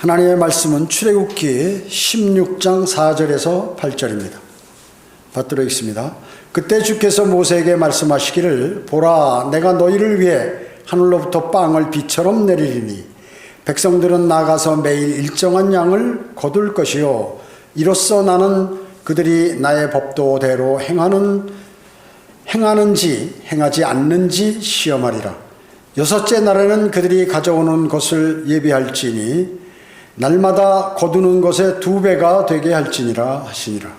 하나님의 말씀은 출애굽기 16장 4절에서 8절입니다. 받들어 있습니다. 그때 주께서 모세에게 말씀하시기를 보라 내가 너희를 위해 하늘로부터 빵을 비처럼 내리리니 백성들은 나가서 매일 일정한 양을 거둘 것이요 이로써 나는 그들이 나의 법도대로 행하는지 행하지 않는지 시험하리라. 여섯째 날에는 그들이 가져오는 것을 예비할지니 날마다 거두는 것의 2배가 되게 할지니라 하시니라.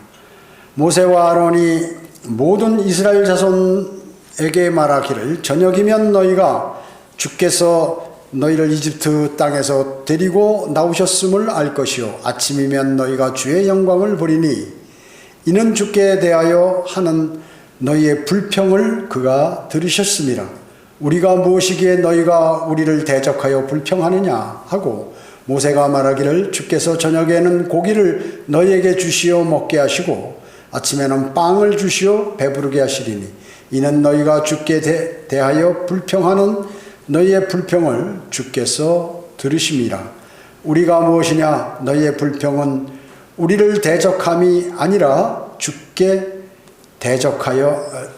모세와 아론이 모든 이스라엘 자손에게 말하기를 저녁이면 너희가 주께서 너희를 이집트 땅에서 데리고 나오셨음을 알 것이요 아침이면 너희가 주의 영광을 보리니 이는 주께 대하여 하는 너희의 불평을 그가 들으셨음이라. 우리가 무엇이기에 너희가 우리를 대적하여 불평하느냐 하고 모세가 말하기를 주께서 저녁에는 고기를 너희에게 주시어 먹게 하시고 아침에는 빵을 주시어 배부르게 하시리니 이는 너희가 주께 대하여 불평하는 너희의 불평을 주께서 들으심이라. 우리가 무엇이냐 너희의 불평은 우리를 대적함이 아니라 주께 대적하여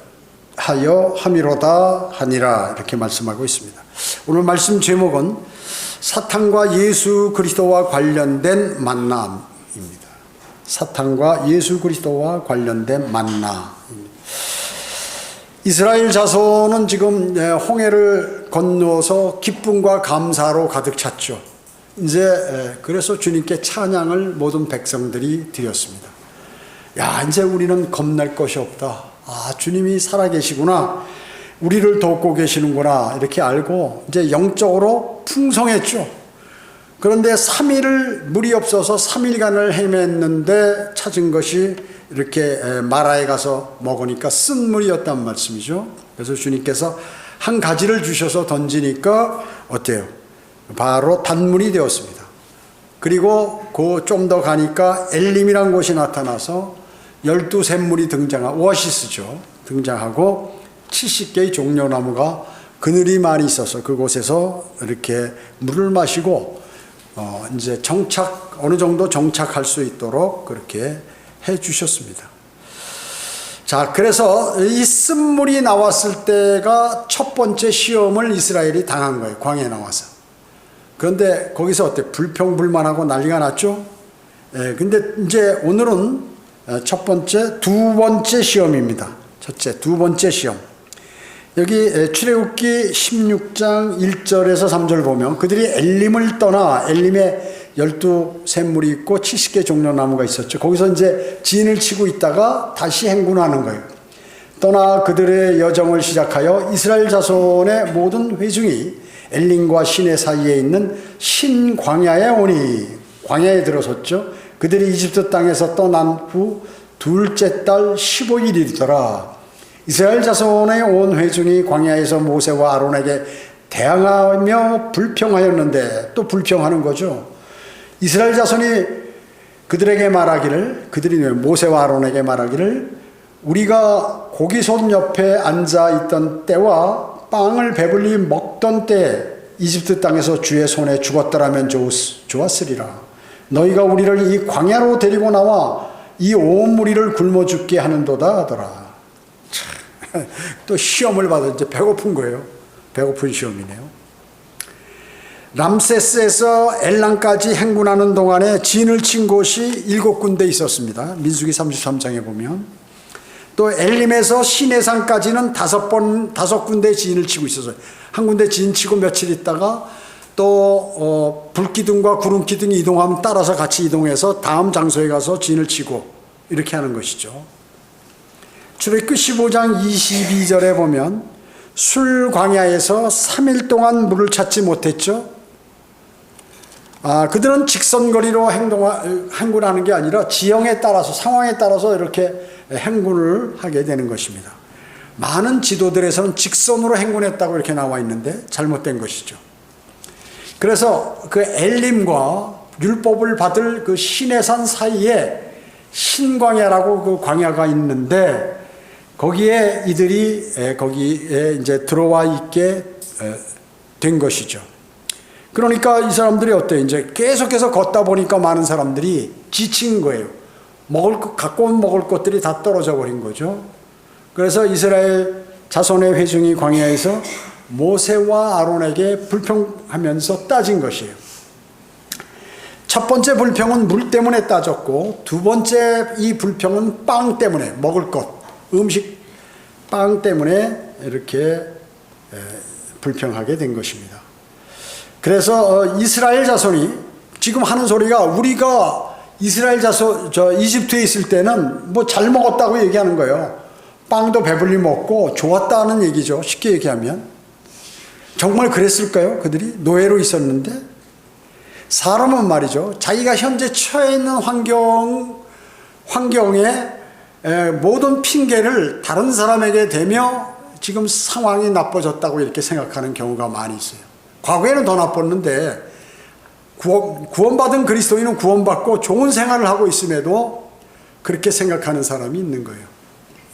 함이로다 하니라. 이렇게 말씀하고 있습니다. 오늘 말씀 제목은 사탄과 예수 그리스도와 관련된 만남입니다. 사탄과 예수 그리스도와 관련된 만남입니다. 이스라엘 자손은 지금 홍해를 건너서 기쁨과 감사로 가득 찼죠. 이제 그래서 주님께 찬양을 모든 백성들이 드렸습니다. 야, 이제 우리는 겁날 것이 없다. 아, 주님이 살아계시구나. 우리를 돕고 계시는구나. 이렇게 알고 이제 영적으로 풍성했죠. 그런데 3일을 물이 없어서 3일간을 헤맸는데 찾은 것이 이렇게 마라에 가서 먹으니까 쓴 물이었단 말씀이죠. 그래서 주님께서 한 가지를 주셔서 던지니까 어때요? 바로 단물이 되었습니다. 그리고 그 좀 더 가니까 엘림이란 곳이 나타나서 12샘물이 오아시스죠. 등장하고 70개의 종려나무가 그늘이 많이 있어서 그곳에서 이렇게 물을 마시고 이제 어느 정도 정착할 수 있도록 그렇게 해 주셨습니다. 자, 그래서 이 쓴물이 나왔을 때가 첫 번째 시험을 이스라엘이 당한 거예요. 광야에 나와서. 그런데 거기서 어때? 불평불만하고 난리가 났죠? 근데 이제 오늘은 두 번째 시험입니다. 두 번째 시험. 여기 출애굽기 16장 1절에서 3절 보면 그들이 엘림을 떠나 엘림에 12샘물이 있고 70개 종려나무가 있었죠. 거기서 이제 진을 치고 있다가 다시 행군하는 거예요. 떠나 그들의 여정을 시작하여 이스라엘 자손의 모든 회중이 엘림과 시내 사이에 있는 신광야에 오니 광야에 들어섰죠. 그들이 이집트 땅에서 떠난 후 둘째 달 15일이더라. 이스라엘 자손의 온 회중이 광야에서 모세와 아론에게 대항하며 불평하였는데 또 불평하는 거죠. 이스라엘 자손이 그들에게 말하기를 모세와 아론에게 말하기를 우리가 고기손 옆에 앉아있던 때와 빵을 배불리 먹던 때 이집트 땅에서 주의 손에 죽었더라면 좋았으리라. 너희가 우리를 이 광야로 데리고 나와 이 온 무리를 굶어 죽게 하는도다 하더라. 또 시험을 받아 이제 배고픈 거예요. 배고픈 시험이네요. 람세스에서 엘람까지 행군하는 동안에 진을 친 곳이 7군데 있었습니다. 민수기 33장에 보면. 또 엘림에서 시내산까지는 5군데 진을 치고 있었어요. 한 군데 진 치고 며칠 있다가 또 불기둥과 구름기둥이 이동하면 따라서 같이 이동해서 다음 장소에 가서 진을 치고 이렇게 하는 것이죠. 출애굽기 15장 22절에 보면 술 광야에서 3일 동안 물을 찾지 못했죠. 그들은 직선거리로 행군하는 게 아니라 지형에 따라서 상황에 따라서 이렇게 행군을 하게 되는 것입니다. 많은 지도들에서는 직선으로 행군했다고 이렇게 나와 있는데 잘못된 것이죠. 그래서 그 엘림과 율법을 받을 그 시내산 사이에 신광야라고 그 광야가 있는데 거기에 이들이 거기에 이제 들어와 있게 된 것이죠. 그러니까 이 사람들이 어때요? 이제 계속해서 걷다 보니까 많은 사람들이 지친 거예요. 갖고 온 먹을 것들이 다 떨어져 버린 거죠. 그래서 이스라엘 자손의 회중이 광야에서 모세와 아론에게 불평하면서 따진 것이에요. 첫 번째 불평은 물 때문에 따졌고, 두 번째 이 불평은 빵 때문에, 먹을 것, 음식, 빵 때문에 이렇게 불평하게 된 것입니다. 그래서 이스라엘 자손이 지금 하는 소리가, 우리가 이스라엘 자손, 이집트에 있을 때는 뭐 잘 먹었다고 얘기하는 거예요. 빵도 배불리 먹고 좋았다는 얘기죠. 쉽게 얘기하면. 정말 그랬을까요? 그들이 노예로 있었는데. 사람은 말이죠, 자기가 현재 처해 있는 환경에 모든 핑계를 다른 사람에게 대며 지금 상황이 나빠졌다고 이렇게 생각하는 경우가 많이 있어요. 과거에는 더 나빴는데 구원받은 그리스도인은 구원받고 좋은 생활을 하고 있음에도 그렇게 생각하는 사람이 있는 거예요.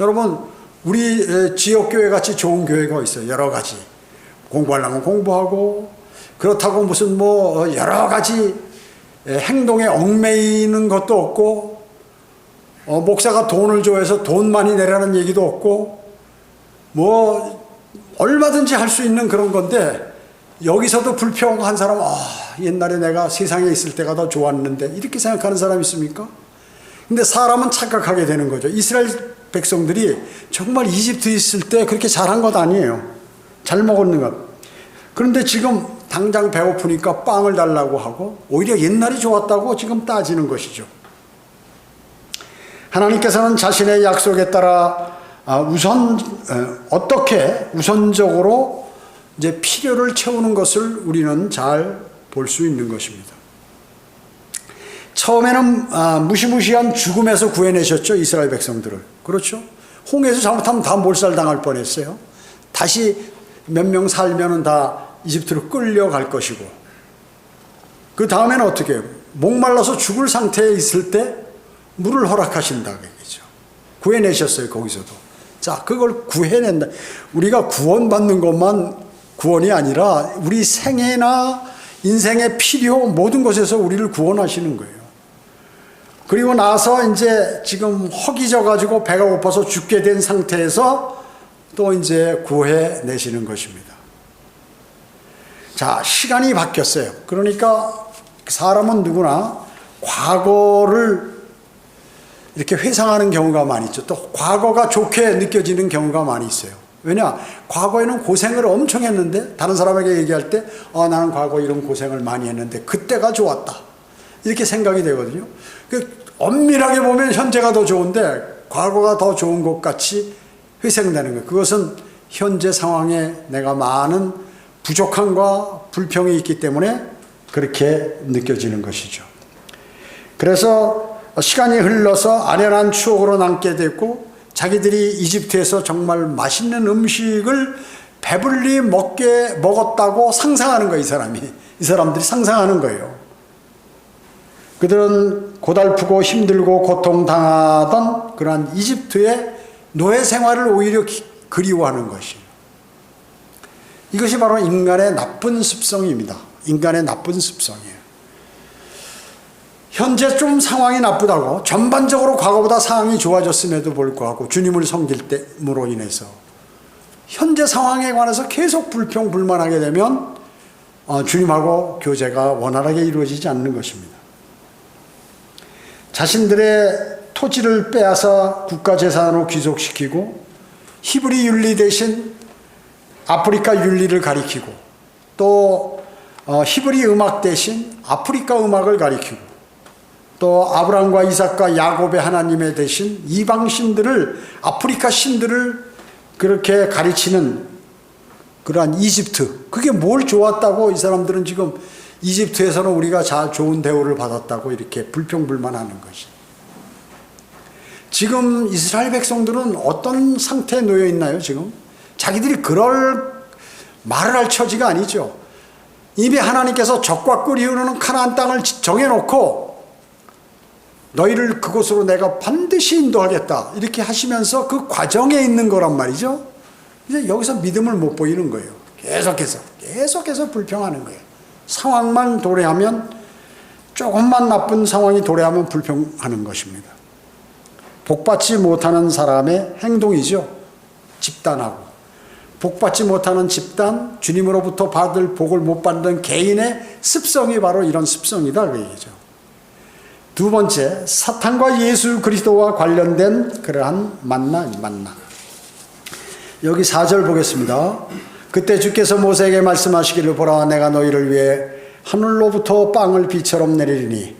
여러분, 우리 지역교회 같이 좋은 교회가 있어요. 여러 가지. 공부하려면 공부하고, 그렇다고 무슨 뭐 여러 가지 행동에 얽매이는 것도 없고, 목사가 돈을 줘서 돈 많이 내라는 얘기도 없고, 뭐 얼마든지 할 수 있는 그런 건데, 여기서도 불평한 사람, 옛날에 내가 세상에 있을 때가 더 좋았는데, 이렇게 생각하는 사람이 있습니까? 근데 사람은 착각하게 되는 거죠. 이스라엘 백성들이 정말 이집트에 있을 때 그렇게 잘한 것 아니에요. 잘 먹었는 것. 그런데 지금 당장 배고프니까 빵을 달라고 하고, 오히려 옛날이 좋았다고 지금 따지는 것이죠. 하나님께서는 자신의 약속에 따라 어떻게 우선적으로 이제 필요를 채우는 것을 우리는 잘 볼 수 있는 것입니다. 처음에는 무시무시한 죽음에서 구해내셨죠, 이스라엘 백성들을. 그렇죠? 홍해에서 잘못하면 다 몰살당할 뻔했어요. 다시 몇 명 살면은 다 이집트로 끌려갈 것이고, 그 다음에는 어떻게 해요? 목말라서 죽을 상태에 있을 때 물을 허락하신다 그얘기죠. 구해내셨어요, 거기서도. 자, 그걸 구해낸다. 우리가 구원받는 것만 구원이 아니라 우리 생애나 인생의 필요 모든 것에서 우리를 구원하시는 거예요. 그리고 나서 이제 지금 허기져 가지고 배가 고파서 죽게 된 상태에서 또 이제 구해내시는 것입니다. 자, 시간이 바뀌었어요. 그러니까 사람은 누구나 과거를 이렇게 회상하는 경우가 많이 있죠. 또 과거가 좋게 느껴지는 경우가 많이 있어요. 왜냐? 과거에는 고생을 엄청 했는데, 다른 사람에게 얘기할 때 나는 과거 이런 고생을 많이 했는데 그때가 좋았다, 이렇게 생각이 되거든요. 엄밀하게 보면 현재가 더 좋은데 과거가 더 좋은 것 같이 회생되는 거예요. 그것은 현재 상황에 내가 많은 부족함과 불평이 있기 때문에 그렇게 느껴지는 것이죠. 그래서 시간이 흘러서 아련한 추억으로 남게 됐고, 자기들이 이집트에서 정말 맛있는 음식을 배불리 먹었다고 상상하는 거예요, 이 사람들이 상상하는 거예요. 그들은 고달프고 힘들고 고통당하던 그러한 이집트의 노예 생활을 오히려 그리워하는 것이에요. 이것이 바로 인간의 나쁜 습성입니다. 인간의 나쁜 습성이에요. 현재 좀 상황이 나쁘다고, 전반적으로 과거보다 상황이 좋아졌음에도 불구하고 주님을 섬길 때므로 인해서 현재 상황에 관해서 계속 불평불만하게 되면 주님하고 교제가 원활하게 이루어지지 않는 것입니다. 자신들의 토지를 빼앗아 국가재산으로 귀속시키고, 히브리 윤리 대신 아프리카 윤리를 가리키고, 또 히브리 음악 대신 아프리카 음악을 가리키고, 또 아브라함과 이삭과 야곱의 하나님의 대신 이방 신들을, 아프리카 신들을 그렇게 가르치는 그러한 이집트, 그게 뭘 좋았다고 이 사람들은 지금 이집트에서는 우리가 좋은 대우를 받았다고 이렇게 불평불만하는 것이. 지금 이스라엘 백성들은 어떤 상태에 놓여 있나요? 지금 자기들이 그럴 말을 할 처지가 아니죠. 이미 하나님께서 적과 꿀이 흐르는 가나안 땅을 정해놓고 너희를 그곳으로 내가 반드시 인도하겠다, 이렇게 하시면서 그 과정에 있는 거란 말이죠. 이제 여기서 믿음을 못 보이는 거예요. 계속해서 불평하는 거예요. 상황만 도래하면, 조금만 나쁜 상황이 도래하면 불평하는 것입니다. 복받지 못하는 사람의 행동이죠. 집단하고. 복받지 못하는 집단, 주님으로부터 받을 복을 못 받는 개인의 습성이 바로 이런 습성이다 그 얘기죠. 두 번째, 사탄과 예수 그리스도와 관련된 그러한 만나. 여기 4절 보겠습니다. 그때 주께서 모세에게 말씀하시기를, 보라, 내가 너희를 위해 하늘로부터 빵을 비처럼 내리리니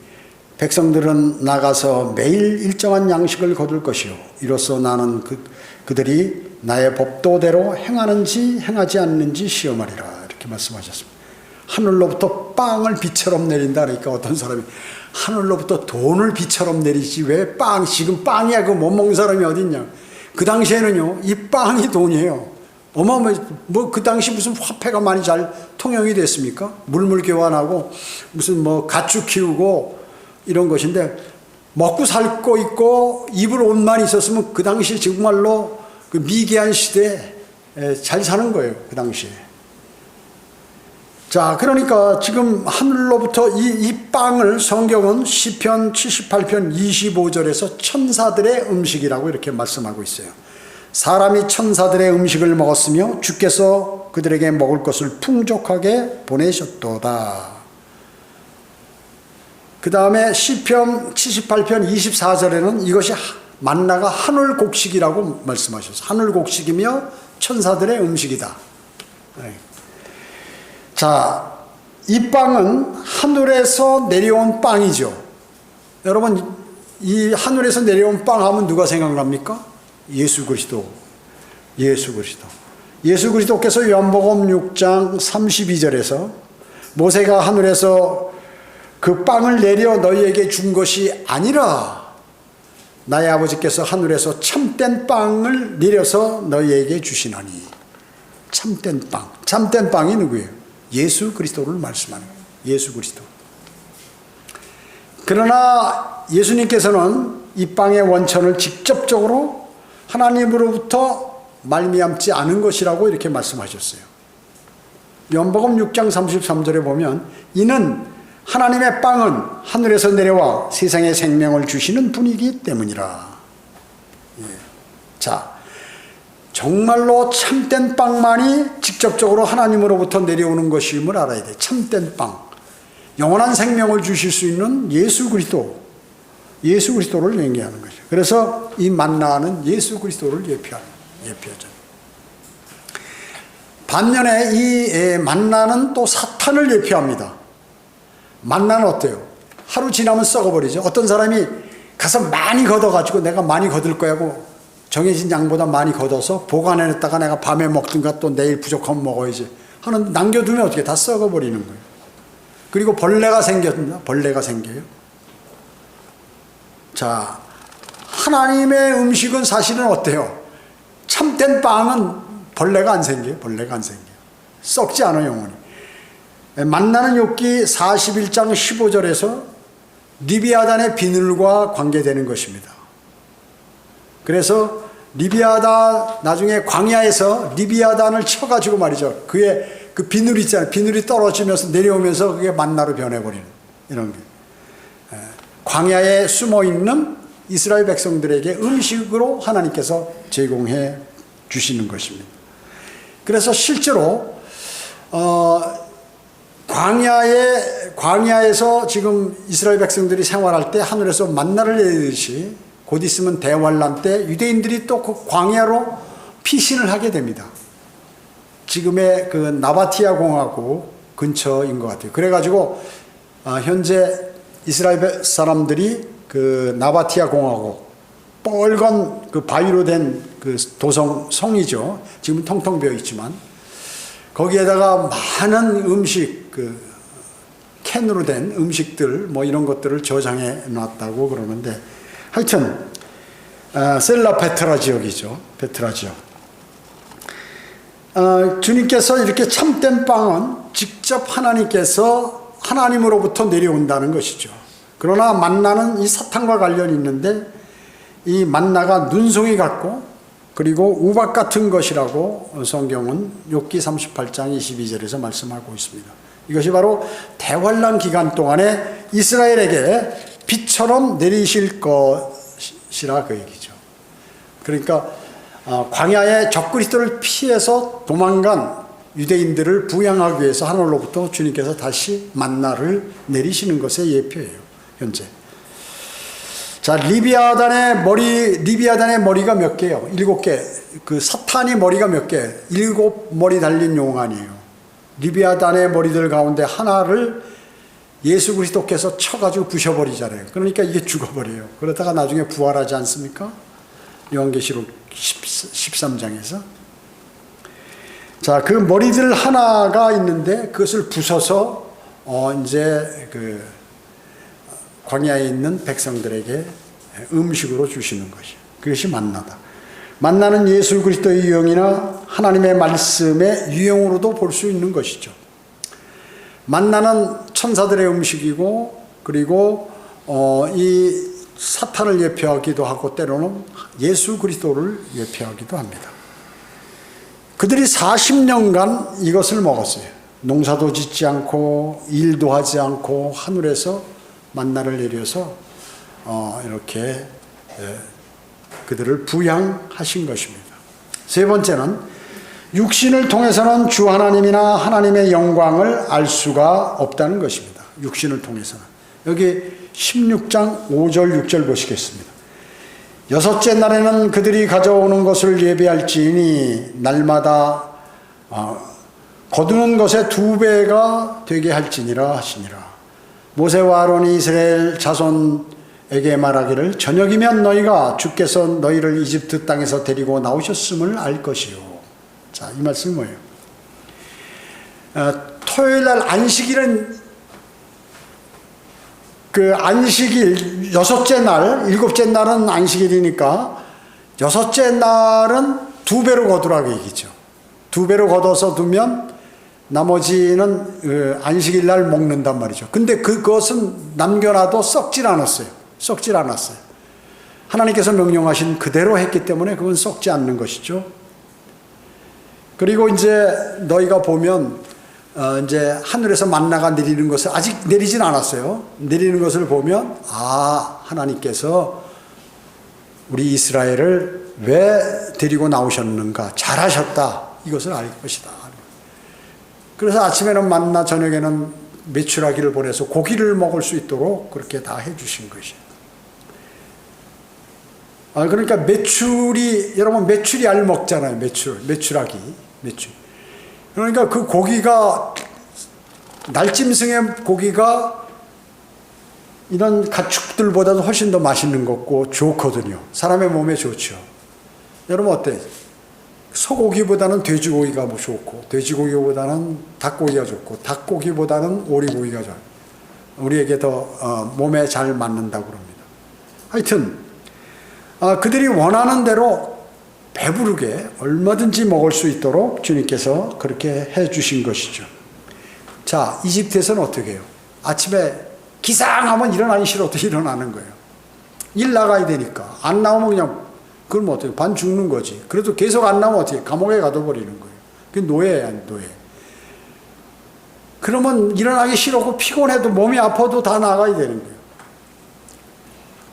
백성들은 나가서 매일 일정한 양식을 거둘 것이요, 이로써 나는 그들이 나의 법도대로 행하는지 행하지 않는지 시험하리라. 이렇게 말씀하셨습니다. 하늘로부터 빵을 비처럼 내린다. 그러니까 어떤 사람이 하늘로부터 돈을 비처럼 내리지 왜 지금 빵이야 그거 못 먹는 사람이 어딨냐. 그 당시에는요, 이 빵이 돈이에요. 그 당시 무슨 화폐가 많이 잘 통용이 됐습니까? 물물 교환하고 무슨 가축 키우고 이런 것인데, 먹고 살 거 있고 입을 옷만 있었으면 그 당시 정말로 그 미개한 시대에 잘 사는 거예요, 그 당시에. 자, 그러니까 지금 하늘로부터 이 빵을 성경은 시편 78편 25절에서 천사들의 음식이라고 이렇게 말씀하고 있어요. 사람이 천사들의 음식을 먹었으며 주께서 그들에게 먹을 것을 풍족하게 보내셨도다. 그 다음에 시편 78편 24절에는 이것이 만나가 하늘 곡식이라고 말씀하셨어요. 하늘 곡식이며 천사들의 음식이다. 자, 이 빵은 하늘에서 내려온 빵이죠. 여러분, 이 하늘에서 내려온 빵 하면 누가 생각납니까? 예수 그리스도. 예수 그리스도께서 요한복음 6장 32절에서 모세가 하늘에서 그 빵을 내려 너희에게 준 것이 아니라 나의 아버지께서 하늘에서 참된 빵을 내려서 너희에게 주시나니. 참된 빵. 참된 빵이 누구예요? 예수 그리스도를 말씀하는 거예요. 예수 그리스도. 그러나 예수님께서는 이 빵의 원천을 직접적으로 하나님으로부터 말미암지 않은 것이라고 이렇게 말씀하셨어요. 요한복음 6장 33절에 보면, 이는 하나님의 빵은 하늘에서 내려와 세상에 생명을 주시는 분이기 때문이라. 자, 정말로 참된 빵만이 직접적으로 하나님으로부터 내려오는 것임을 알아야 돼. 참된 빵, 영원한 생명을 주실 수 있는 예수 그리스도를 얘기하는 거죠. 그래서 이 만나는 예수 그리스도를 예표하죠. 반면에 이 만나는 또 사탄을 예표합니다. 만나는 어때요? 하루 지나면 썩어버리죠. 어떤 사람이 가서 많이 걷어가지고 내가 많이 거둘 거야 하고 정해진 양보다 많이 걷어서 보관해놨다가 내가 밤에 먹든가 또 내일 부족하면 먹어야지 하는, 남겨두면 어떻게 다 썩어버리는 거예요. 그리고 벌레가 생겨요. 자, 하나님의 음식은 사실은 어때요? 참된 빵은 벌레가 안 생겨요. 썩지 않아요, 영원히. 만나는 욥기 41장 15절에서 리비아단의 비늘과 관계되는 것입니다. 그래서 나중에 광야에서 리비아단을 쳐가지고 말이죠. 그의 그 비늘이 있잖아요. 비늘이 떨어지면서 내려오면서 그게 만나로 변해버리는 이런 게. 광야에 숨어있는 이스라엘 백성들에게 음식으로 하나님께서 제공해 주시는 것입니다. 그래서 실제로 광야에서 지금 이스라엘 백성들이 생활할 때 하늘에서 만나를 내리듯이 곧 있으면 대환란 때 유대인들이 또 그 광야로 피신을 하게 됩니다. 지금의 그 나바티아 공화국 근처인 것 같아요. 그래가지고 현재 이스라엘 사람들이 그 나바티아 공화국, 뻘건 그 바위로 된 그 성이죠. 지금 텅텅 비어 있지만 거기에다가 많은 음식, 그 캔으로 된 음식들 이런 것들을 저장해 놨다고 그러는데, 하여튼 셀라 베트라 지역이죠. 베트라 지역. 주님께서 이렇게 참된 빵은 직접 하나님으로부터 내려온다는 것이죠. 그러나 만나는 이 사탄과 관련이 있는데, 이 만나가 눈송이 같고 그리고 우박 같은 것이라고 성경은 욥기 38장 22절에서 말씀하고 있습니다. 이것이 바로 대환란 기간 동안에 이스라엘에게 비처럼 내리실 것이라 그 얘기죠. 그러니까 광야의 적그리스도를 피해서 도망간 유대인들을 부양하기 위해서 하늘로부터 주님께서 다시 만나를 내리시는 것의 예표예요. 현재. 자, 리비아단의 머리가 몇 개예요? 7개. 그 사탄이 머리가 몇 개? 7머리 달린 용안이에요. 리비아단의 머리들 가운데 하나를 예수 그리스도께서 쳐가지고 부셔버리잖아요. 그러니까 이게 죽어버려요. 그러다가 나중에 부활하지 않습니까? 요한계시록 13장에서. 자, 그 머리들 하나가 있는데 그것을 부숴서 이제 그 광야에 있는 백성들에게 음식으로 주시는 것이요. 그것이 만나다. 만나는 예수 그리스도의 유형이나 하나님의 말씀의 유형으로도 볼 수 있는 것이죠. 만나는 천사들의 음식이고, 그리고 이 사탄을 예표하기도 하고 때로는 예수 그리스도를 예표하기도 합니다. 그들이 40년간 이것을 먹었어요. 농사도 짓지 않고 일도 하지 않고 하늘에서 만나를 내려서 이렇게 그들을 부양하신 것입니다. 세 번째는 육신을 통해서는 주 하나님이나 하나님의 영광을 알 수가 없다는 것입니다. 육신을 통해서는. 여기 16장 5절 6절 보시겠습니다. 여섯째 날에는 그들이 가져오는 것을 예배할지니 날마다 거두는 것의 2배가 되게 할지니라 하시니라. 모세와 아론이 이스라엘 자손에게 말하기를 저녁이면 너희가 주께서 너희를 이집트 땅에서 데리고 나오셨음을 알 것이요. 자, 이 말씀이 뭐예요? 토요일 날 안식일은 그 안식일 여섯째 날, 일곱째 날은 안식일이니까 여섯째 날은 2배로 거두라고 얘기죠. 2배로 거둬서 두면 나머지는 안식일 날 먹는단 말이죠. 근데 그것은 남겨놔도 썩질 않았어요. 썩질 않았어요. 하나님께서 명령하신 그대로 했기 때문에 그건 썩지 않는 것이죠. 그리고 이제 너희가 보면 이제 하늘에서 만나가 내리는 것을 아직 내리진 않았어요. 내리는 것을 보면 하나님께서 우리 이스라엘을 왜 데리고 나오셨는가, 잘하셨다, 이것을 알 것이다. 그래서 아침에는 만나, 저녁에는 메추라기를 보내서 고기를 먹을 수 있도록 그렇게 다 해주신 것이에요. 그러니까 여러분 메추리 알 먹잖아요. 메추라기. 그러니까 그 고기가, 날짐승의 고기가 이런 가축들보다도 훨씬 더 맛있는 거고 좋거든요. 사람의 몸에 좋죠. 여러분 어때요? 소고기보다는 돼지고기가 좋고, 돼지고기보다는 닭고기가 좋고, 닭고기보다는 오리고기가 좋아요. 우리에게 더 몸에 잘 맞는다고 그럽니다. 하여튼 그들이 원하는 대로 배부르게 얼마든지 먹을 수 있도록 주님께서 그렇게 해주신 것이죠. 자, 이집트에서는 어떻게 해요? 아침에 기상하면 일어나기 싫어도 일어나는 거예요. 일 나가야 되니까. 안 나오면 그냥, 그럼 어때요? 반 죽는 거지. 그래도 계속 안 나오면 어떻게 해요? 감옥에 가둬버리는 거예요. 그게 노예야, 노예. 그러면 일어나기 싫고 피곤해도 몸이 아파도 다 나가야 되는 거예요.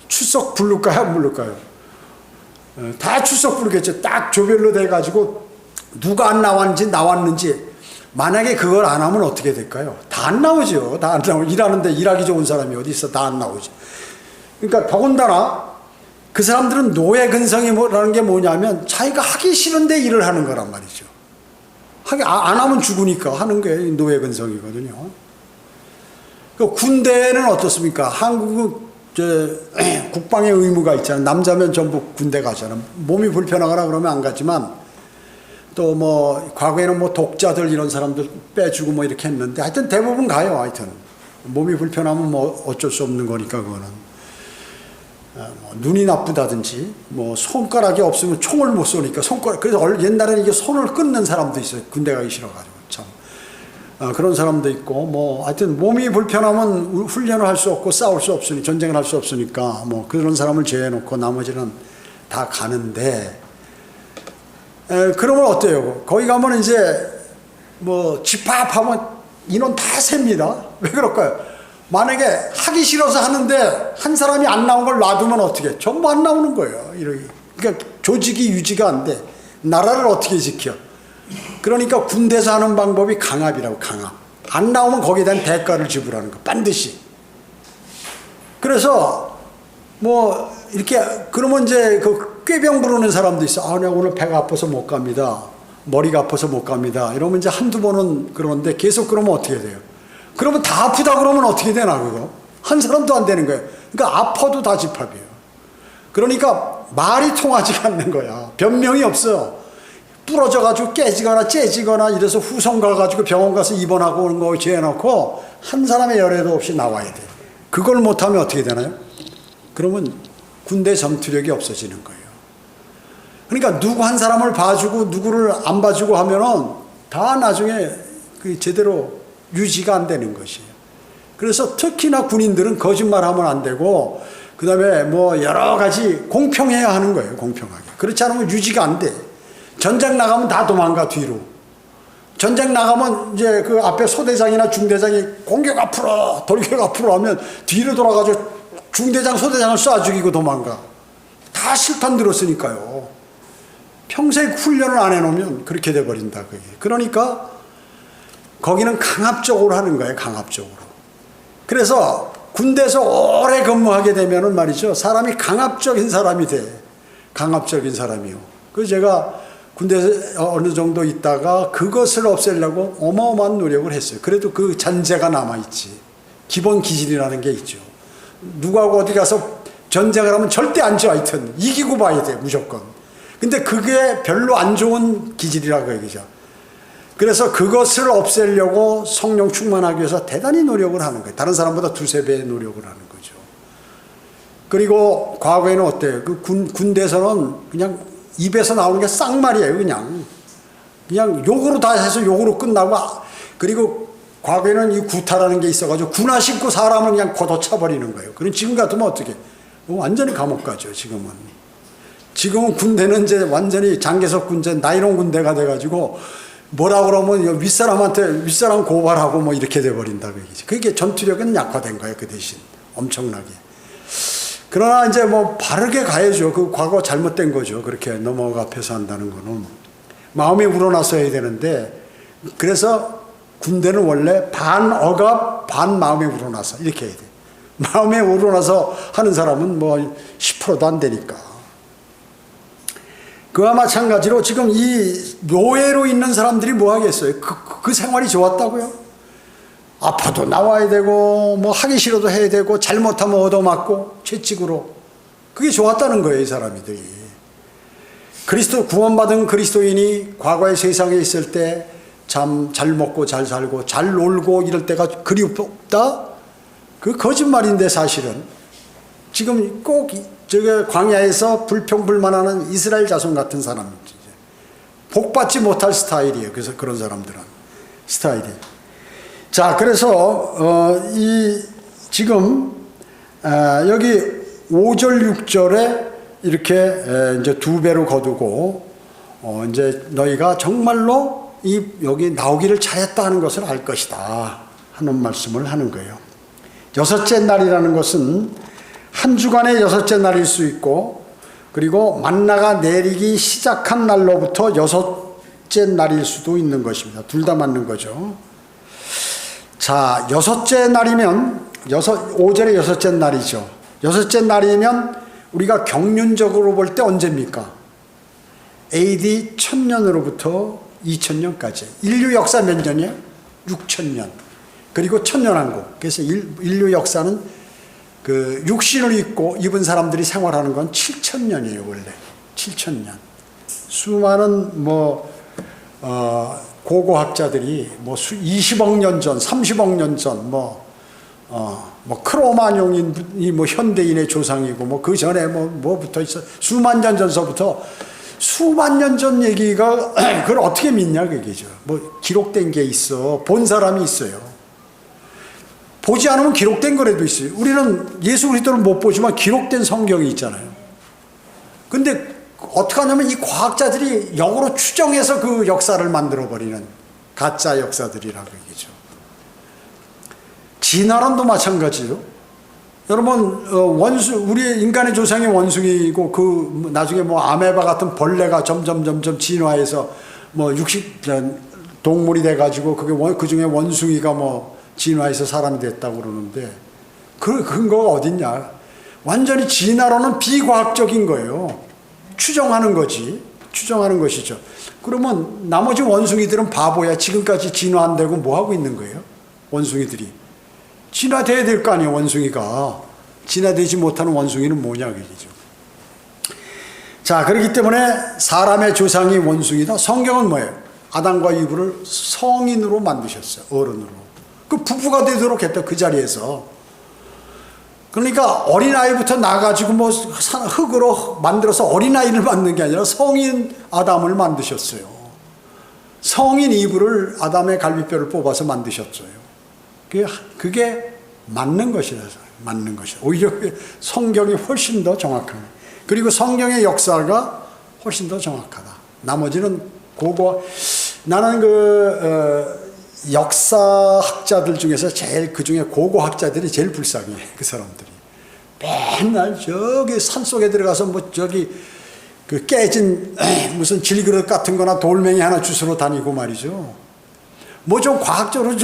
출석 부를까요? 안 부를까요? 다 출석 부르겠죠. 딱 조별로 돼가지고 누가 안 나왔는지 만약에 그걸 안 하면 어떻게 될까요? 다 안 나오죠. 다 안 나오죠. 일하는데 일하기 좋은 사람이 어디 있어? 다 안 나오죠. 그러니까 더군다나 그 사람들은 노예 근성이라는 게 뭐냐면 자기가 하기 싫은데 일을 하는 거란 말이죠. 안 하면 죽으니까 하는 게 노예 근성이거든요. 그 군대는 어떻습니까? 한국은 국방의 의무가 있잖아요. 남자면 전부 군대 가잖아. 몸이 불편하거나 그러면 안 가지만, 또 뭐 과거에는 뭐 독자들 이런 사람들 빼주고 뭐 이렇게 했는데 하여튼 대부분 가요. 하여튼 몸이 불편하면 뭐 어쩔 수 없는 거니까. 그거는 뭐 눈이 나쁘다든지 뭐 손가락이 없으면 총을 못 쏘니까 그래서 옛날에는 이게 손을 끊는 사람도 있어요. 군대 가기 싫어가지고 참. 그런 사람도 있고, 뭐 하여튼 몸이 불편하면 훈련을 할 수 없고 싸울 수 없으니, 전쟁을 할 수 없으니까 뭐 그런 사람을 제외해놓고 나머지는 다 가는데, 그러면 어때요? 거기 가면 이제 뭐 집합하면 인원 다 셉니다. 왜 그럴까요? 만약에 하기 싫어서 하는데 한 사람이 안 나온 걸 놔두면 어떻게? 전부 안 나오는 거예요. 그러니까 조직이 유지가 안 돼. 나라를 어떻게 지켜? 그러니까 군대에서 하는 방법이 강압이라고, 강압. 안 나오면 거기에 대한 대가를 지불하는 거, 반드시. 그래서 뭐 이렇게 그러면 이제 그 꾀병 부르는 사람도 있어. 아, 내가 오늘 배가 아파서 못 갑니다. 머리가 아파서 못 갑니다. 이러면 이제 한두 번은 그러는데 계속 그러면 어떻게 돼요? 그러면 다 아프다 그러면 어떻게 되나, 그거? 한 사람도 안 되는 거예요. 그러니까 아파도 다 집합이에요. 그러니까 말이 통하지가 않는 거야. 변명이 없어. 부러져가지고 깨지거나 째지거나 이래서 후송 가가지고 병원 가서 입원하고 오는 거 죄해놓고 한 사람의 열애도 없이 나와야 돼. 그걸 못하면 어떻게 되나요? 그러면 군대 전투력이 없어지는 거예요. 그러니까 누구 한 사람을 봐주고 누구를 안 봐주고 하면은 다 나중에 그 제대로 유지가 안 되는 것이에요. 그래서 특히나 군인들은 거짓말하면 안 되고 그 다음에 뭐 여러 가지 공평해야 하는 거예요. 공평하게. 그렇지 않으면 유지가 안 돼. 전장 나가면 다 도망가 뒤로. 전장 나가면 이제 그 앞에 소대장이나 중대장이 공격 앞으로 돌격 앞으로 하면 뒤로 돌아가서 중대장 소대장을 쏴 죽이고 도망가. 다 실탄 들었으니까요. 평생 훈련을 안 해놓으면 그렇게 돼버린다. 그게. 그러니까 거기는 강압적으로 하는 거예요. 강압적으로. 그래서 군대에서 오래 근무하게 되면은 말이죠. 사람이 강압적인 사람이 돼. 강압적인 사람이요. 그래서 제가 군대에서 어느 정도 있다가 그것을 없애려고 어마어마한 노력을 했어요. 그래도 그 잔재가 남아있지. 기본 기질이라는 게 있죠. 누구하고 어디 가서 전쟁을 하면 절대 안 져. 하여튼 이기고 봐야 돼. 무조건. 근데 그게 별로 안 좋은 기질이라고 얘기죠. 그래서 그것을 없애려고 성령 충만하기 위해서 대단히 노력을 하는 거예요. 다른 사람보다 두세 배의 노력을 하는 거죠. 그리고 과거에는 어때요? 그 군대에서는 그냥 입에서 나오는 게 쌍말이에요. 그냥 욕으로 다 해서 욕으로 끝나고, 그리고 과거에는 이 구타라는 게 있어가지고 군화 신고 사람은 그냥 걷어차버리는 거예요. 그럼 지금 같으면 어떻게? 완전히 감옥 가죠. 지금은 군대는 이제 완전히 장개석 군대, 나이론 군대가 돼가지고 뭐라 그러면 윗사람 고발하고 뭐 이렇게 돼버린다. 그게 전투력은 약화된 거예요. 그 대신 엄청나게. 그러나 이제 뭐 바르게 가야죠. 그 과거 잘못된 거죠. 그렇게 넘어가 앞에서 한다는 거는. 마음에 우러나서 해야 되는데, 그래서 군대는 원래 반 억압, 반 마음에 우러나서 이렇게 해야 돼. 마음에 우러나서 하는 사람은 뭐 10%도 안 되니까. 그와 마찬가지로 지금 이 노예로 있는 사람들이 뭐 하겠어요? 그 생활이 좋았다고요? 아파도 나와야 되고 뭐 하기 싫어도 해야 되고 잘못하면 얻어맞고 채찍으로. 그게 좋았다는 거예요. 이 사람들이. 구원받은 그리스도인이 과거의 세상에 있을 때 참 잘 먹고 잘 살고 잘 놀고 이럴 때가 그리웠다? 그 거짓말인데 사실은. 지금 꼭 저게 광야에서 불평불만하는 이스라엘 자손 같은 사람이지. 복받지 못할 스타일이에요. 그래서 그런 사람들은 스타일이. 자, 그래서 지금 여기 5절 6절에 이렇게 이제 두 배로 거두고 이제 너희가 정말로 여기 나오기를 잘했다 하는 것을 알 것이다 하는 말씀을 하는 거예요. 여섯째 날이라는 것은 한 주간의 여섯째 날일 수 있고, 그리고 만나가 내리기 시작한 날로부터 여섯째 날일 수도 있는 것입니다. 둘 다 맞는 거죠. 자, 여섯째 날이면 5절의 여섯째 날이죠. 여섯째 날이면 우리가 경륜적으로 볼 때 언제입니까? AD 1000년으로부터 2000년까지. 인류 역사 몇 년이에요? 6000년. 그리고 천년왕국. 그래서 인류 역사는 그 육신을 입은 사람들이 생활하는 건 7000년이에요. 원래 7000년. 수많은 고고학자들이 20억 년 전, 30억 년 전, 크로마뇽이 현대인의 조상이고 그 전에 뭐부터 있어. 수만 년 전서부터 수만 년 전 얘기가 그걸 어떻게 믿냐 그게죠. 기록된 게 있어. 본 사람이 있어요. 보지 않으면 기록된 거라도 있어요. 우리는 예수 그리스도를 못 보지만 기록된 성경이 있잖아요. 근데 어떻게 하냐면 이 과학자들이 역으로 추정해서 그 역사를 만들어버리는 가짜 역사들이라고 얘기죠. 진화론도 마찬가지요. 여러분, 우리 인간의 조상이 원숭이고, 나중에 아메바 같은 벌레가 점점 진화해서 육식 동물이 돼가지고, 그 중에 원숭이가 진화해서 사람이 됐다고 그러는데, 그 근거가 어딨냐. 완전히 진화론은 비과학적인 거예요. 추정하는 거지. 추정하는 것이죠. 그러면 나머지 원숭이들은 바보야. 지금까지 진화 안 되고 뭐 하고 있는 거예요? 원숭이들이. 진화돼야 될 거 아니에요, 원숭이가. 진화되지 못하는 원숭이는 뭐냐, 그 얘기죠. 자, 그렇기 때문에 사람의 조상이 원숭이다. 성경은 뭐예요? 아담과 이브를 성인으로 만드셨어요, 어른으로. 그 부부가 되도록 했다, 그 자리에서. 그러니까 어린아이부터 나가지고 흙으로 만들어서 어린아이를 만든 게 아니라 성인 아담을 만드셨어요. 성인 이브를 아담의 갈비뼈를 뽑아서 만드셨어요. 그게 맞는 것이다. 맞는 것이다. 오히려 성경이 훨씬 더 정확하네. 그리고 성경의 역사가 훨씬 더 정확하다. 나머지는 나는 역사학자들 중에서 그 중에 고고학자들이 제일 불쌍해. 그 사람들이. 맨날 저기 산속에 들어가서 그 깨진 무슨 질그릇 같은 거나 돌멩이 하나 주스러 다니고 말이죠. 좀 과학적으로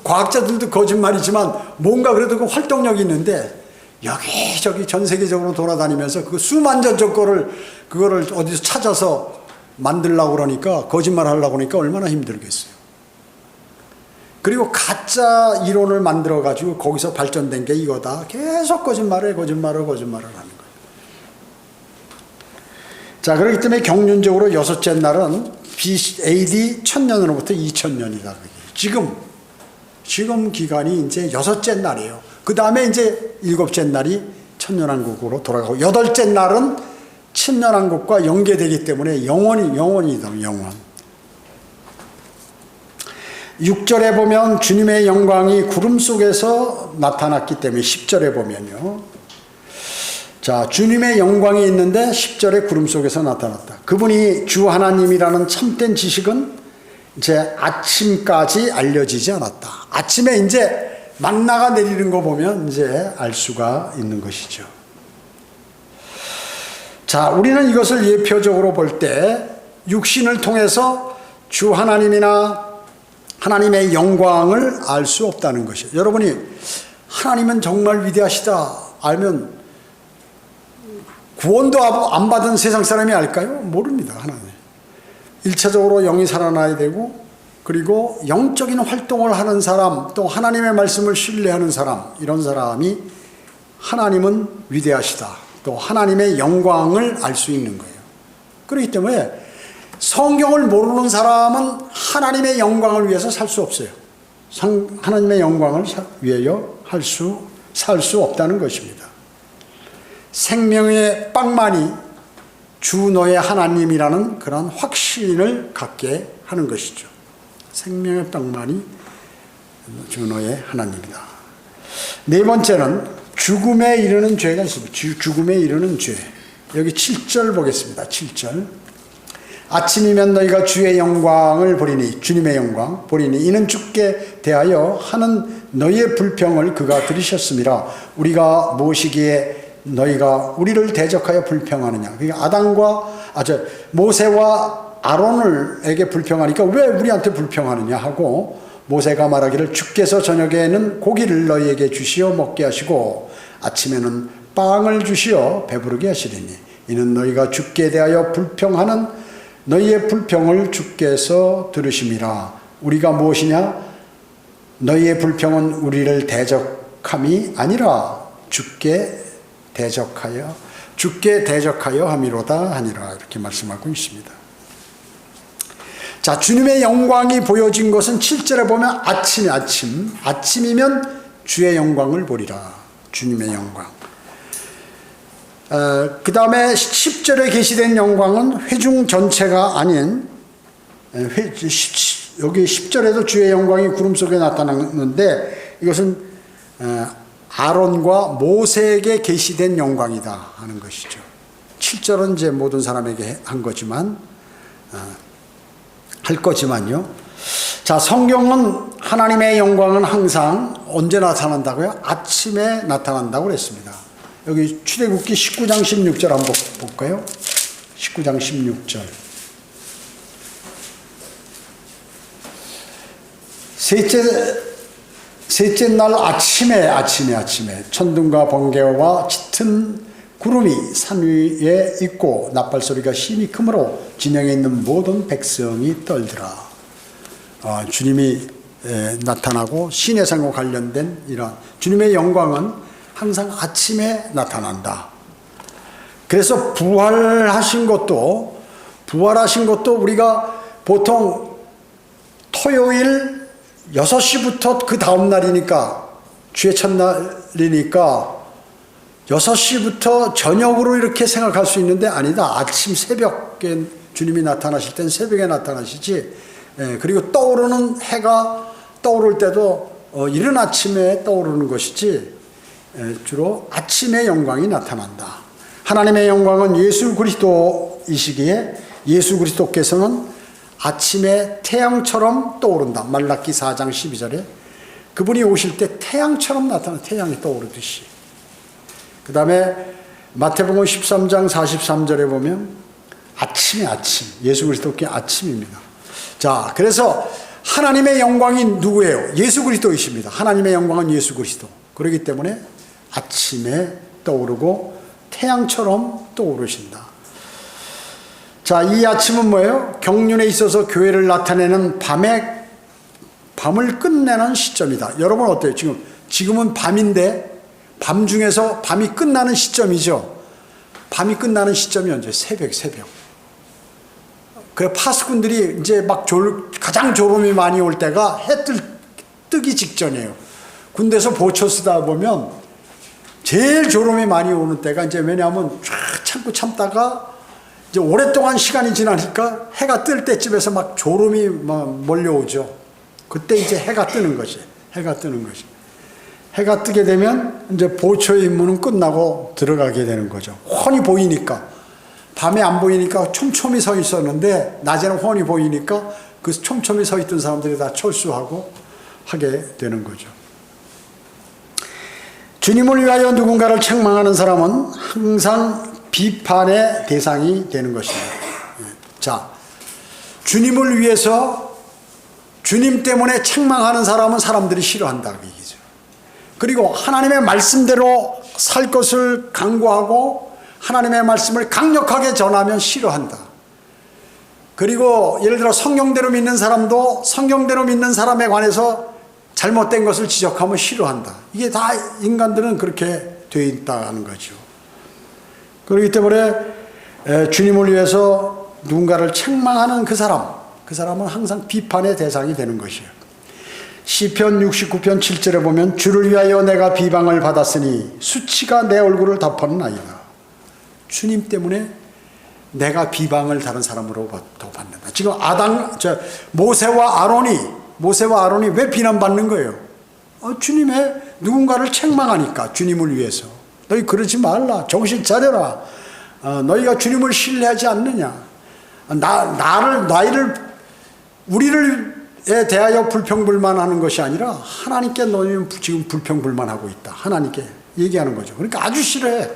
과학자들도 거짓말이지만 뭔가 그래도 그 활동력이 있는데 여기저기 전 세계적으로 돌아다니면서 그 수만전적 그거를 어디서 찾아서 만들려고 그러니까 거짓말 하려고 그러니까 얼마나 힘들겠어요. 그리고 가짜 이론을 만들어 가지고 거기서 발전된 게 이거다. 계속 거짓말을 하는 거예요. 자, 그렇기 때문에 경륜적으로 여섯째 날은 AD 1000년으로부터 2000년이다. 지금 기간이 이제 여섯째 날이에요. 그 다음에 이제 일곱째 날이 천년왕국으로 돌아가고, 여덟째 날은 천년왕국과 연계되기 때문에 영원이다, 영원. 6절에 보면 주님의 영광이 구름 속에서 나타났기 때문에 10절에 보면요. 자, 주님의 영광이 있는데 10절에 구름 속에서 나타났다. 그분이 주 하나님이라는 참된 지식은 이제 아침까지 알려지지 않았다. 아침에 이제 만나가 내리는 거 보면 이제 알 수가 있는 것이죠. 자, 우리는 이것을 예표적으로 볼 때 육신을 통해서 주 하나님이나 하나님의 영광을 알 수 없다는 것이에요. 여러분이 하나님은 정말 위대하시다 알면 구원도 안 받은 세상 사람이 알까요? 모릅니다. 하나님. 1차적으로 영이 살아나야 되고, 그리고 영적인 활동을 하는 사람, 또 하나님의 말씀을 신뢰하는 사람, 이런 사람이 하나님은 위대하시다, 또 하나님의 영광을 알 수 있는 거예요. 그렇기 때문에 성경을 모르는 사람은 하나님의 영광을 위해서 살 수 없어요. 하나님의 영광을 위하여 살 수 없다는 것입니다. 생명의 빵만이 주 너의 하나님이라는 그런 확신을 갖게 하는 것이죠. 생명의 빵만이 주 너의 하나님이다. 네 번째는 죽음에 이르는 죄가 있습니다. 죽음에 이르는 죄. 여기 7절 보겠습니다. 7절. 아침이면 너희가 주의 영광을 보리니, 주님의 영광 보리니, 이는 주께 대하여 하는 너희의 불평을 그가 들으셨음이라. 우리가 무엇이기에 너희가 우리를 대적하여 불평하느냐. 그러니까 모세와 아론에게 불평하니까 왜 우리한테 불평하느냐 하고, 모세가 말하기를 주께서 저녁에는 고기를 너희에게 주시어 먹게 하시고 아침에는 빵을 주시어 배부르게 하시리니, 이는 너희가 주께 대하여 불평하는 너희의 불평을 주께서 들으심이라. 우리가 무엇이냐? 너희의 불평은 우리를 대적함이 아니라 주께 대적하여 함이로다 하니라. 이렇게 말씀하고 있습니다. 자, 주님의 영광이 보여진 것은 7절에 보면 아침이면 주의 영광을 보리라. 주님의 영광. 그 다음에 10절에 게시된 영광은 회중 전체가 아닌, 여기 10절에도 주의 영광이 구름 속에 나타났는데, 이것은 아론과 모세에게 계시된 영광이다 하는 것이죠. 7절은 이제 모든 사람에게 할 거지만요. 자, 성경은 하나님의 영광은 항상 언제 나타난다고요? 아침에 나타난다고 그랬습니다. 여기 출애굽기 19장 16절 한번 볼까요? 19장 16절. 셋째 날 아침에 천둥과 번개와 짙은 구름이 산 위에 있고 나팔소리가 심히 크므로 진영에 있는 모든 백성이 떨더라. 주님이 나타나고 신의 상과 관련된 이런 주님의 영광은 항상 아침에 나타난다. 그래서 부활하신 것도 우리가 보통 토요일 6시부터 그 다음 날이니까 주의 첫날이니까 6시부터 저녁으로 이렇게 생각할 수 있는데 아니다. 아침 새벽에 주님이 나타나실 땐 새벽에 나타나시지. 그리고 떠오르는 해가 떠오를 때도 이른 아침에 떠오르는 것이지 주로 아침에 영광이 나타난다. 하나님의 영광은 예수 그리스도이시기에 예수 그리스도께서는 아침에 태양처럼 떠오른다. 말라기 4장 12절에 그분이 오실 때 태양처럼 나타나 태양이 떠오르듯이. 그 다음에 마태복음 13장 43절에 보면 아침이 아침, 예수 그리스도께 아침입니다. 자, 그래서 하나님의 영광이 누구예요? 예수 그리스도이십니다. 하나님의 영광은 예수 그리스도. 그렇기 때문에 아침에 떠오르고 태양처럼 떠오르신다. 자, 이 아침은 뭐예요? 경륜에 있어서 교회를 나타내는 밤을 끝내는 시점이다. 여러분 어때요? 지금은 밤인데 밤 중에서 밤이 끝나는 시점이죠. 밤이 끝나는 시점이 언제? 새벽. 그 파수꾼들이 이제 막 가장 졸음이 많이 올 때가 해 뜨기 직전이에요. 군대에서 보초 쓰다 보면 제일 졸음이 많이 오는 때가 이제 왜냐하면 쫙 참다가 이제 오랫동안 시간이 지나니까 해가 뜰 때쯤에서 막 졸음이 막 몰려오죠. 그때 이제 해가 뜨는 것이. 해가 뜨게 되면 이제 보초의 임무는 끝나고 들어가게 되는 거죠. 훤히 보이니까. 밤에 안 보이니까 촘촘히 서 있었는데 낮에는 훤히 보이니까 그 촘촘히 서 있던 사람들이 다 철수하고 하게 되는 거죠. 주님을 위하여 누군가를 책망하는 사람은 항상 비판의 대상이 되는 것입니다. 자, 주님을 위해서 주님 때문에 책망하는 사람은 사람들이 싫어한다 그 얘기죠. 그리고 하나님의 말씀대로 살 것을 강구하고 하나님의 말씀을 강력하게 전하면 싫어한다. 그리고 예를 들어 성경대로 믿는 사람도 성경대로 믿는 사람에 관해서 잘못된 것을 지적하면 싫어한다. 이게 다 인간들은 그렇게 되어 있다는 거죠. 그렇기 때문에 주님을 위해서 누군가를 책망하는 그 사람은 항상 비판의 대상이 되는 것이에요. 시편 69편 7절에 보면 주를 위하여 내가 비방을 받았으니 수치가 내 얼굴을 덮었나이다. 주님 때문에 내가 비방을 다른 사람으로 받는다. 지금 모세와 아론이 왜 비난받는 거예요? 주님의 누군가를 책망하니까 주님을 위해서. 너희 그러지 말라. 정신 차려라. 너희가 주님을 신뢰하지 않느냐. 우리에 대하여 불평불만하는 것이 아니라 하나님께 너희는 지금 불평불만하고 있다. 하나님께 얘기하는 거죠. 그러니까 아주 싫어해.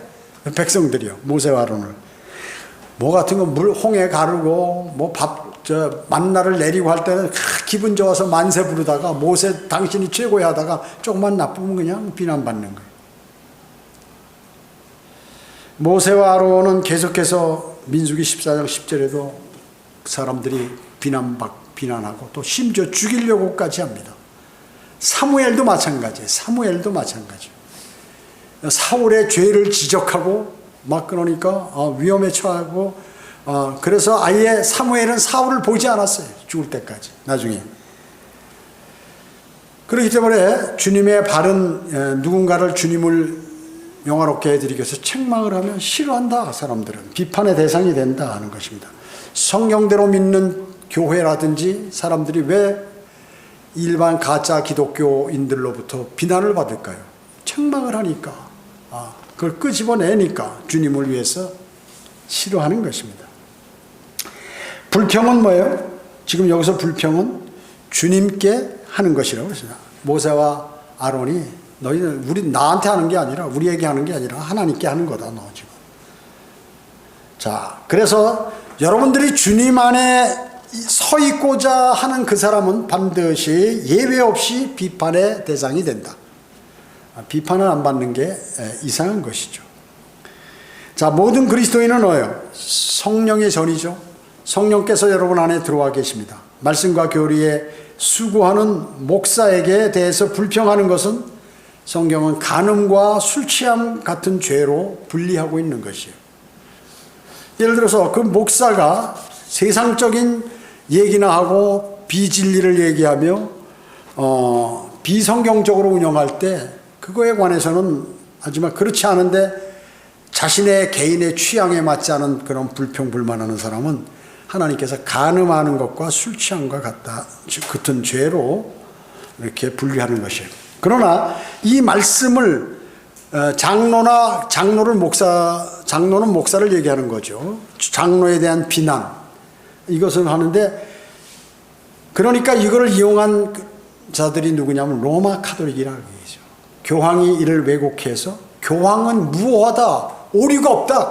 백성들이요. 모세와 아론을. 뭐 같은 거 홍해 가르고 만나를 내리고 할 때는 기분 좋아서 만세 부르다가 모세 당신이 최고야 하다가 조금만 나쁘면 그냥 비난받는 거예요. 모세와 아론은 계속해서 민수기 14장 10절에도 사람들이 비난하고 또 심지어 죽이려고까지 합니다. 사무엘도 마찬가지예요. 사울의 죄를 지적하고 막 그러니까 위험에 처하고 그래서 아예 사무엘은 사울을 보지 않았어요. 죽을 때까지 나중에. 그렇기 때문에 주님의 바른 누군가를 주님을 영화롭게 해드리기 위해서 책망을 하면 싫어한다. 사람들은 비판의 대상이 된다 하는 것입니다. 성경대로 믿는 교회라든지 사람들이 왜 일반 가짜 기독교인들로부터 비난을 받을까요? 책망을 하니까 그걸 끄집어내니까 주님을 위해서 싫어하는 것입니다. 불평은 뭐예요? 지금 여기서 불평은 주님께 하는 것이라고 그랬습니다. 모세와 아론이 너희는 나한테 하는 게 아니라 우리에게 하는 게 아니라 하나님께 하는 거다 너 지금. 자, 그래서 여러분들이 주님 안에 서 있고자 하는 그 사람은 반드시 예외 없이 비판의 대상이 된다. 비판을 안 받는 게 이상한 것이죠. 자, 모든 그리스도인은 뭐예요? 성령의 전이죠. 성령께서 여러분 안에 들어와 계십니다. 말씀과 교리에 수고하는 목사에게 대해서 불평하는 것은 성경은 간음과 술 취함 같은 죄로 분리하고 있는 것이에요. 예를 들어서 그 목사가 세상적인 얘기나 하고 비진리를 얘기하며 비성경적으로 운영할 때 그거에 관해서는 하지만 그렇지 않은데 자신의 개인의 취향에 맞지 않은 그런 불평불만하는 사람은 하나님께서 간음하는 것과 술 취함과 같은 죄로 이렇게 분리하는 것이에요. 그러나 이 말씀을 장로는 목사를 얘기하는 거죠. 장로에 대한 비난 이것을 하는데, 그러니까 이거를 이용한 자들이 누구냐면 로마 카톨릭이라고 얘기죠. 교황이 이를 왜곡해서 교황은 무오하다, 오류가 없다.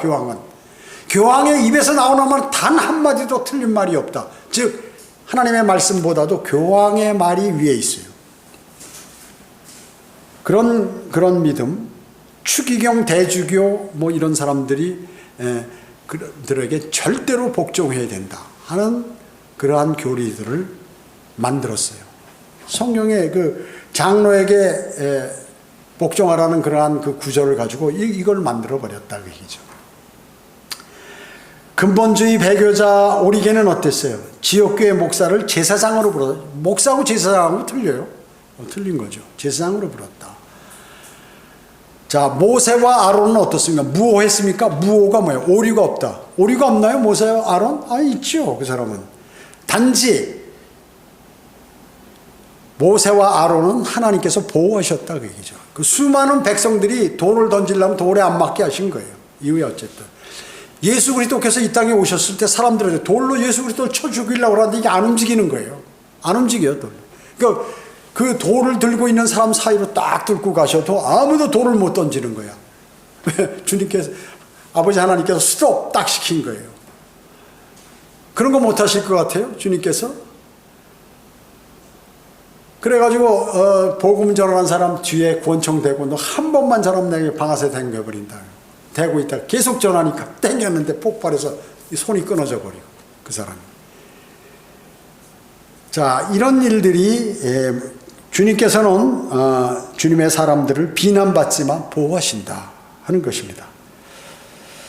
교황의 입에서 나오는 말은 단 한마디도 틀린 말이 없다. 즉 하나님의 말씀보다도 교황의 말이 위에 있어요. 그런 믿음, 추기경, 대주교 뭐 이런 사람들이 그들에게 절대로 복종해야 된다 하는 그러한 교리들을 만들었어요. 성경의 그 장로에게 복종하라는 그러한 그 구절을 가지고 이걸 만들어 버렸다 그 얘기죠. 근본주의 배교자 오리겐은 어땠어요? 지역교회 목사를 제사장으로 불렀다. 목사하고 제사장하고 틀려요. 틀린 거죠. 제사장으로 불렀다. 자, 모세와 아론은 어떻습니까? 무오했습니까? 무오가 뭐예요? 오류가 없다. 오류가 없나요? 모세와 아론? 있죠. 그 사람은. 단지 모세와 아론은 하나님께서 보호하셨다 그 얘기죠. 그 수많은 백성들이 돌을 던지려면 돌에 안 맞게 하신 거예요. 이후에 어쨌든 예수 그리스도께서 이 땅에 오셨을 때 사람들한테 돌로 예수 그리스도를 쳐 죽이려고 하는데 이게 안 움직이는 거예요. 안 움직여요, 돌로. 그러니까 그 돌을 들고 있는 사람 사이로 딱 뚫고 가셔도 아무도 돌을 못 던지는 거야. 주님께서, 아버지 하나님께서 스톱 딱 시킨 거예요. 그런 거 못 하실 것 같아요, 주님께서? 그래가지고 복음 전하는 사람 뒤에 권총대고 너 한 번만 전하면 내게 방아쇠 당겨버린다. 대고 있다 계속 전하니까 땡겼는데 폭발해서 손이 끊어져 버리고 그 사람이. 자, 이런 일들이 주님께서는 주님의 사람들을 비난받지만 보호하신다 하는 것입니다.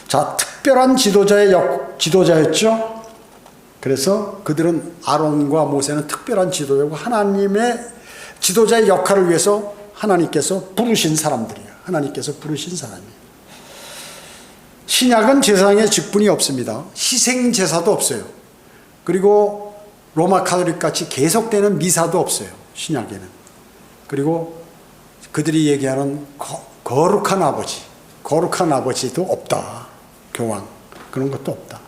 자, 특별한 지도자였죠. 그래서 그들은 아론과 모세는 특별한 지도자고 하나님의 지도자의 역할을 위해서 하나님께서 부르신 사람들이에요. 하나님께서 부르신 사람이에요. 신약은 제사장의 직분이 없습니다. 희생제사도 없어요. 그리고 로마 카톨릭 같이 계속되는 미사도 없어요. 신약에는. 그리고 그들이 얘기하는 거룩한 아버지도 없다. 교황 그런 것도 없다.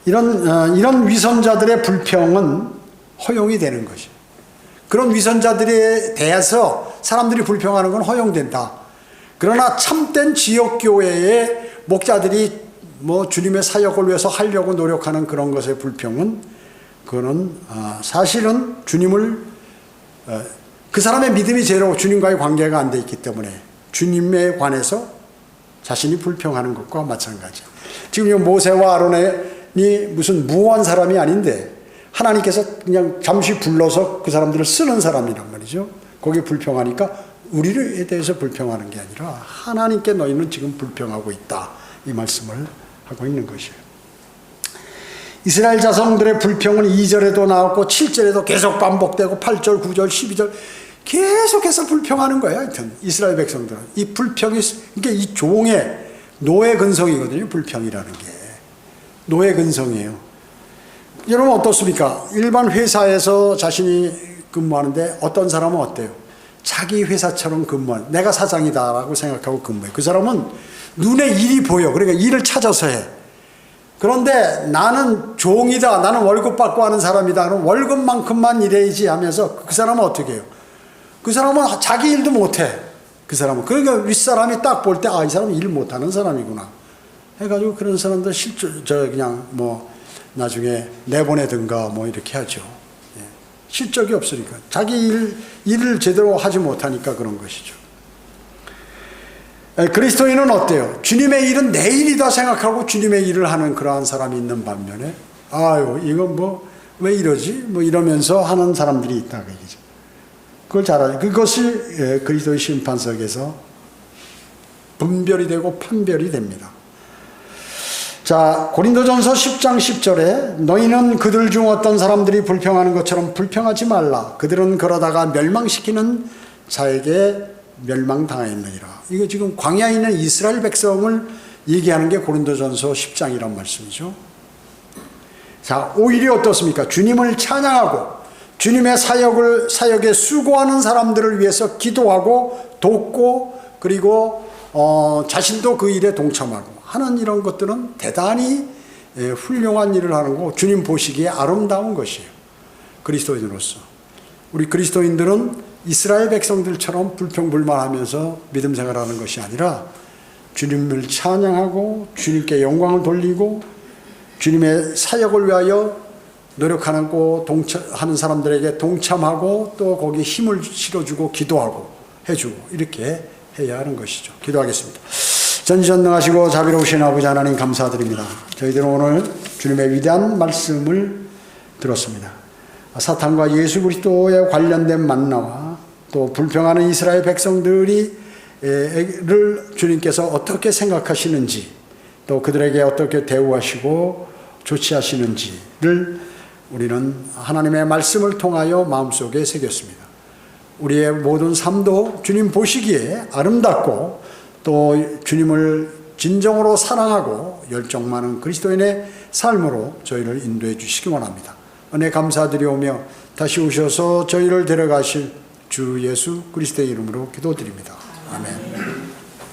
이런 위선자들의 불평은 허용이 되는 것이에요. 그런 위선자들에 대해서 사람들이 불평하는 건 허용된다. 그러나 참된 지역교회의 목자들이 뭐 주님의 사역을 위해서 하려고 노력하는 그런 것의 불평은 그거는 사실은 주님을 그 사람의 믿음이 제로 주님과의 관계가 안 돼 있기 때문에 주님에 관해서 자신이 불평하는 것과 마찬가지예요. 지금 모세와 아론이 무슨 무한 사람이 아닌데 하나님께서 그냥 잠시 불러서 그 사람들을 쓰는 사람이란 말이죠. 거기에 불평하니까 우리에 대해서 불평하는 게 아니라 하나님께 너희는 지금 불평하고 있다. 이 말씀을 하고 있는 것이에요. 이스라엘 자손들의 불평은 2절에도 나왔고 7절에도 계속 반복되고 8절, 9절, 12절 계속해서 불평하는 거예요. 하여튼 이스라엘 백성들은 이 불평이 이게 이 종의 노예 근성이거든요. 불평이라는 게 노예 근성이에요. 여러분 어떻습니까? 일반 회사에서 자신이 근무하는데 어떤 사람은 어때요? 자기 회사처럼 근무하는, 내가 사장이다라고 생각하고 근무해요. 그 사람은 눈에 일이 보여. 그러니까 일을 찾아서 해. 그런데 나는 종이다, 나는 월급 받고 하는 사람이다, 그럼 월급만큼만 일해야지 하면서 그 사람은 어떻게 해요? 그 사람은 자기 일도 못해. 그 사람은. 그러니까 윗사람이 딱 볼 때, 아, 이 사람은 일 못하는 사람이구나 해가지고 그런 사람들 그냥 뭐 나중에 내보내든가 뭐 이렇게 하죠. 예. 실적이 없으니까. 자기 일을 제대로 하지 못하니까 그런 것이죠. 그리스도인은 어때요? 주님의 일은 내 일이다 생각하고 주님의 일을 하는 그러한 사람이 있는 반면에, 아유, 이건 뭐, 왜 이러지? 뭐 이러면서 하는 사람들이 있다, 그 얘기죠. 그걸 잘 알아요. 그것이 그리스도의 심판석에서 분별이 되고 판별이 됩니다. 자, 고린도전서 10장 10절에 너희는 그들 중 어떤 사람들이 불평하는 것처럼 불평하지 말라. 그들은 그러다가 멸망시키는 자에게 멸망당하였느니라. 이거 지금 광야에 있는 이스라엘 백성을 얘기하는 게 고린도전서 10장이란 말씀이죠. 자, 오히려 어떻습니까? 주님을 찬양하고 주님의 사역에 수고하는 사람들을 위해서 기도하고 돕고 그리고 자신도 그 일에 동참하고 하는 이런 것들은 대단히 훌륭한 일을 하는 거고 주님 보시기에 아름다운 것이에요. 그리스도인으로서. 우리 그리스도인들은 이스라엘 백성들처럼 불평불만하면서 믿음 생활하는 것이 아니라 주님을 찬양하고 주님께 영광을 돌리고 주님의 사역을 위하여 노력하는 하는 사람들에게 동참하고 또 거기에 힘을 실어주고 기도하고 해주고 이렇게 해야 하는 것이죠. 기도하겠습니다. 전지전능하시고 자비로우신 아버지 하나님 감사드립니다. 저희들은 오늘 주님의 위대한 말씀을 들었습니다. 사탄과 예수 그리스도에 관련된 만나와 또 불평하는 이스라엘 백성들을 주님께서 어떻게 생각하시는지 또 그들에게 어떻게 대우하시고 조치하시는지를 우리는 하나님의 말씀을 통하여 마음속에 새겼습니다. 우리의 모든 삶도 주님 보시기에 아름답고 또 주님을 진정으로 사랑하고 열정 많은 그리스도인의 삶으로 저희를 인도해 주시기 원합니다. 은혜 감사드리오며 다시 오셔서 저희를 데려가실 주 예수 그리스도의 이름으로 기도드립니다. 아멘.